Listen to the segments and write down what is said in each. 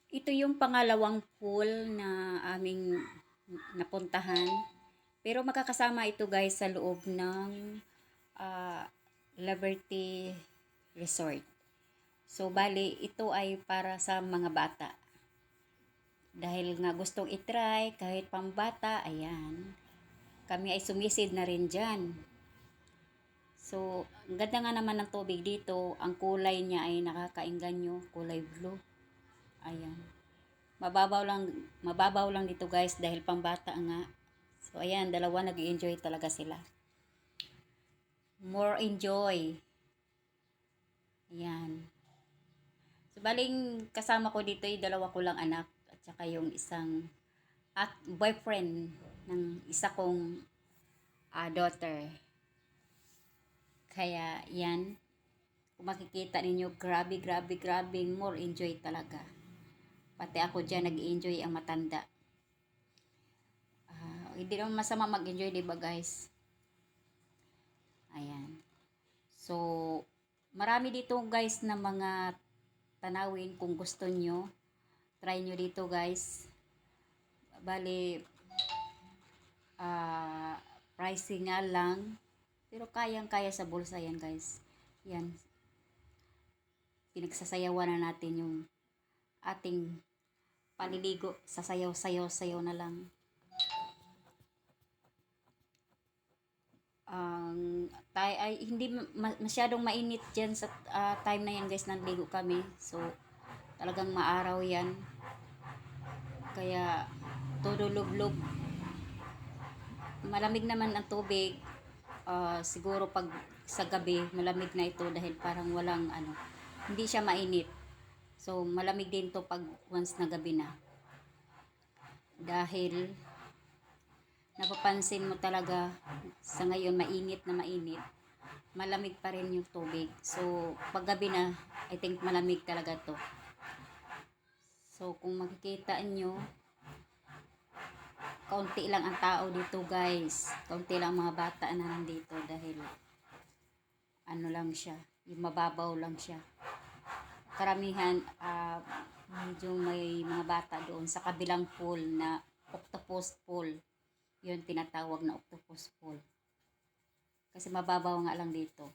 Ito yung pangalawang pool na aming napuntahan. Pero makakasama ito guys sa loob ng ah, Liberty Resort. So bali, ito ay para sa mga bata. Dahil nga gustong itry kahit pambata, ayan. Kami ay sumisid na rin dyan. So, ang ganda nga naman ng tubig dito. Ang kulay niya ay nakakaingganyo, kulay blue. Ayan. Mababaw lang dito guys dahil pambata nga. So ayan, dalawa nag-enjoy talaga sila. More enjoy. Ayan. So baling kasama ko dito ay dalawa ko lang anak at saka yung isang at boyfriend ng isa kong daughter. Kaya yan, kung makikita ninyo, grabe, grabe, grabe, more enjoy talaga. Pati ako dyan nag-enjoy ang matanda. Hindi naman masama mag-enjoy, diba guys? Ayan. So, marami dito guys na mga tanawin kung gusto nyo. Try nyo dito guys. Bali, pricing nga lang. Pero kayang-kaya sa bulsa yan guys. Yan. Pinagsasayawan na natin yung ating paliligo. Sasayaw-sayaw-sayaw na lang. Ay hindi masyadong mainit diyan sa time na yan guys, nanligo kami. So talagang maaraw yan. Kaya todo lublob. Malamig naman ang tubig. Siguro pag sa gabi malamig na ito dahil parang walang hindi siya mainit. So malamig din to pag once na gabi na. Dahil napapansin mo talaga sa ngayon mainit na mainit, malamig pa rin yung tubig. So pag gabi na, I think malamig talaga to. So kung makikita nyo, kaunti lang ang tao dito guys. Kaunti lang mga bata na nandito dahil lang siya, yung mababaw lang siya. Karamihan medyo may mga bata doon sa kabilang pool na octopus pool. Yun tinatawag na octopus pool. Kasi mababaw nga lang dito.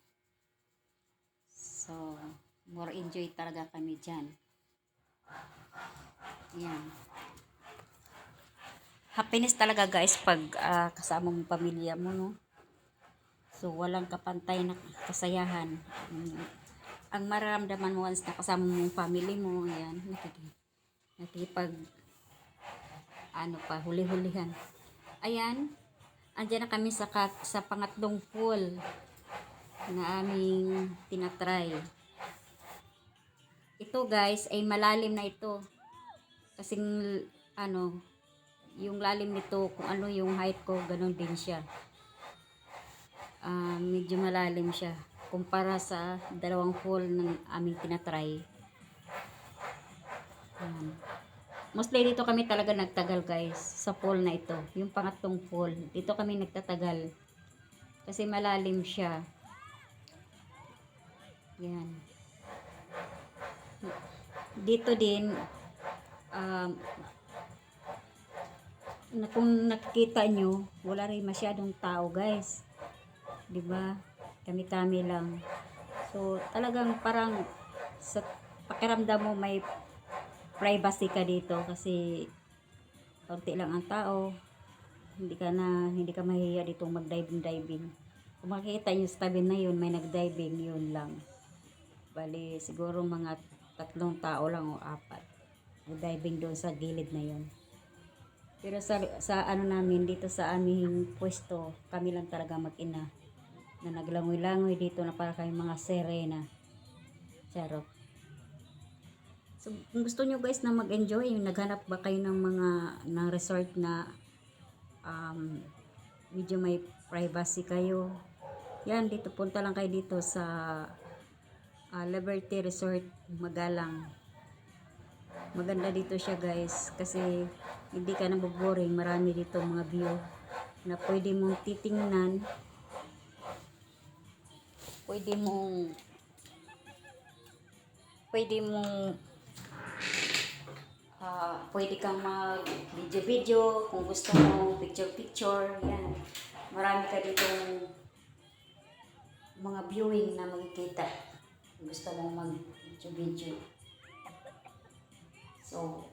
So, more enjoy talaga kami dyan. Yan. Happiness talaga guys pag kasama mong pamilya mo, no? So, walang kapantay na kasayahan. Ang mararamdaman mo once na kasama mong family mo, yan, nakikipag huli-hulihan. Ayan, andyan na kami sa pangatlong pool na aming tinatry. Ito guys ay malalim na ito. Kasing yung lalim nito, kung ano yung height ko, ganun din siya. Medyo malalim siya kumpara sa dalawang pool ng aming tinatry. Mostly dito kami talaga nagtagal guys sa pool na ito. Yung pangatlong pool, dito kami nagtatagal. Kasi malalim siya. Yan. Dito din, kung nakikita nyo, wala rin masyadong tao guys. Diba? Kami-kami lang. So, talagang parang sa pakiramdam mo may privacy ka dito kasi kaunti lang ang tao. Hindi ka mahihiya ditong mag-diving. Kung makikita nyo sa tabi na yun, may nag-diving, yun lang. Bali, siguro mga 3 tao lang o 4. Nag-diving doon sa gilid na yun. Pero sa namin, dito sa aming pwesto, kami lang talaga mag-ina na naglangoy-langoy dito na para kayong mga serena. Charot. So, kung gusto nyo guys na mag-enjoy, naghanap ba kayo ng resort na medyo may privacy kayo, yan, dito punta lang kayo dito sa Liberty Resort Magalang. Maganda dito siya guys kasi hindi ka naboboring. Marami dito mga view na pwede mong titingnan, pwede mong pwede kang mag-video-video kung gusto mo, picture-picture, yan. Marami ka ditong mga viewing na makikita. Kung gusto mo mag-video-video. So,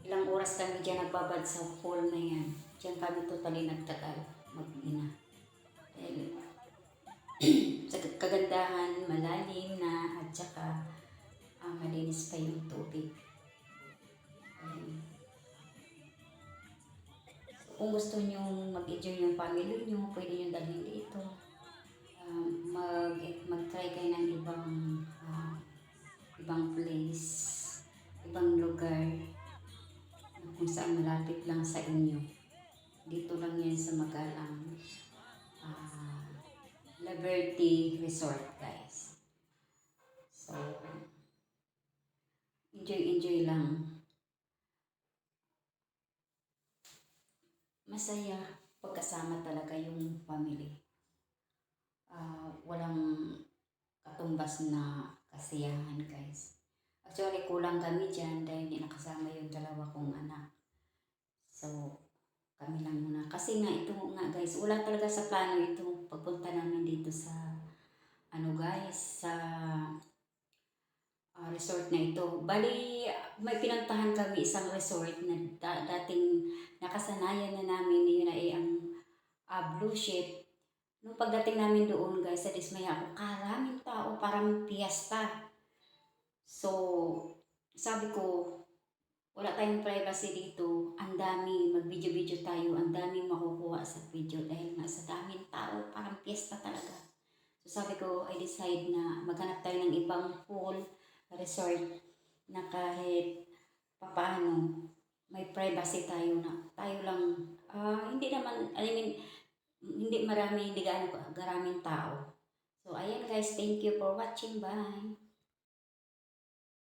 ilang oras kami dyan nagbabad sa pool na yan. Diyan kami totally nagtagal, mag-ina. Dahil, sa kagandahan, malalim na, at saka malinis pa yung tubig. Ayun. So, kung gusto nyo mag-enjoy yung family nyo, pwede nyo dalhin dito. Mag-try kayo ng ibang place, ibang lugar, kung saan malapit lang sa inyo. Dito lang yan sa Magalang Liberty Resort, guys. So, enjoy lang. Masaya pagkasama talaga yung family. Walang katumbas na kasiyahan, guys. Actually, kulang kami dyan dahil hindi nakasama yung dalawa kong anak. So, kami lang muna. Kasi nga, ito nga guys, wala talaga sa plano ito pagpunta namin dito sa, sa resort na ito. Bali, may pinuntahan kami isang resort na dating nakasanayan na namin, yun ay ang Blue Ship. Nung pagdating namin doon guys, sa dismaya ako, karaming tao, parang piyesta. So, sabi ko, wala tayong privacy dito. Ang dami, mag-video-video tayo. Ang dami makukuha sa video dahil nga sa daming tao, parang piyesta talaga. So sabi ko, I decide na maghanap tayo ng ibang pool, resort na kahit papaano, may privacy tayo na tayo lang. Hindi naman, hindi garaming tao. So ayan guys, thank you for watching. Bye!